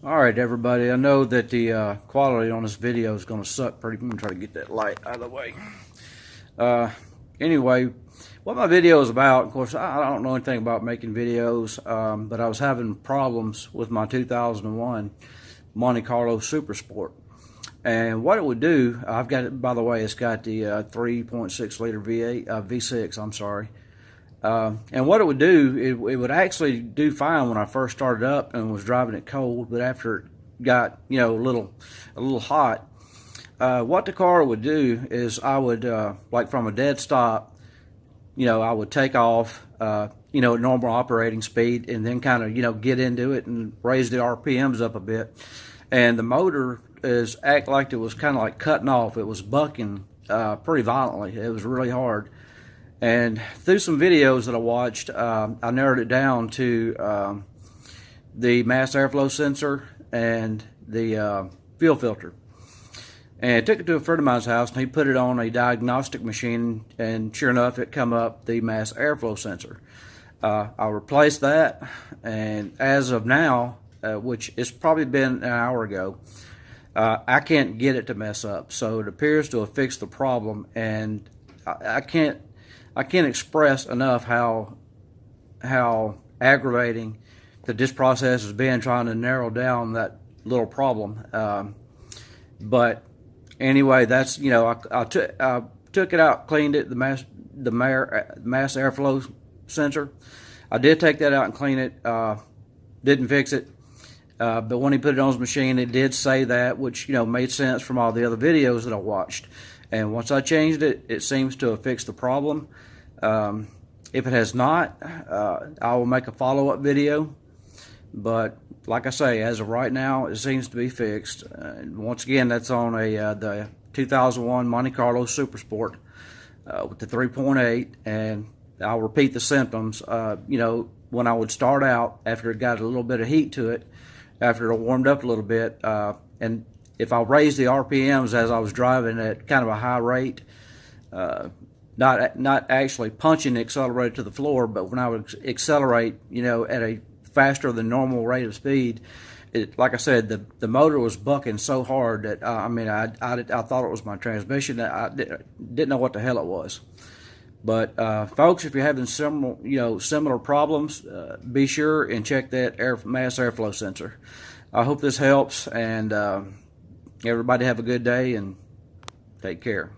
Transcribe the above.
Alright everybody, I know that the quality on this video is going to suck pretty. I'm going to try to get that light out of the way. Anyway, what my video is about, of course, I don't know anything about making videos, but I was having problems with my 2001 Monte Carlo Super Sport. And what it would do, I've got it, by the way, it's got the 3.6 liter V6, I'm sorry. And what it would do, it would actually do fine when I first started up and was driving it cold, but after it got, you know, a little hot, what the car would do is I would, like from a dead stop, you know, I would take off, you know, at normal operating speed, and then kind of, you know, get into it and raise the RPMs up a bit. And the motor act like it was kind of like cutting off. It was bucking pretty violently. It was really hard. And through some videos that I watched, I narrowed it down to the mass airflow sensor and the fuel filter. And I took it to a friend of mine's house, and he put it on a diagnostic machine, and sure enough, it come up the mass airflow sensor. I replaced that, and as of now, which it's probably been an hour ago, I can't get it to mess up. So it appears to have fixed the problem, and I can't express enough how aggravating that this process has been, trying to narrow down that little problem. But anyway, that's, you know, I took it out, cleaned it, the mass airflow sensor. I did take that out and clean it. Didn't fix it. But when he put it on his machine, it did say that, which, you know, made sense from all the other videos that I watched. And once I changed it, it seems to have fixed the problem. If it has not, I will make a follow-up video. But like I say, as of right now, it seems to be fixed. Once again, that's on the 2001 Monte Carlo Super Sport with the 3.8. And I'll repeat the symptoms. You know, when I would start out, after it got a little bit of heat to it, after it warmed up a little bit, and if I raised the RPMs as I was driving at kind of a high rate, not actually punching the accelerator to the floor, but when I would accelerate, you know, at a faster than normal rate of speed, like I said, the motor was bucking so hard that I mean, I thought it was my transmission. I didn't know what the hell it was. But folks, if you're having similar problems, be sure and check that mass airflow sensor. I hope this helps, and everybody have a good day and take care.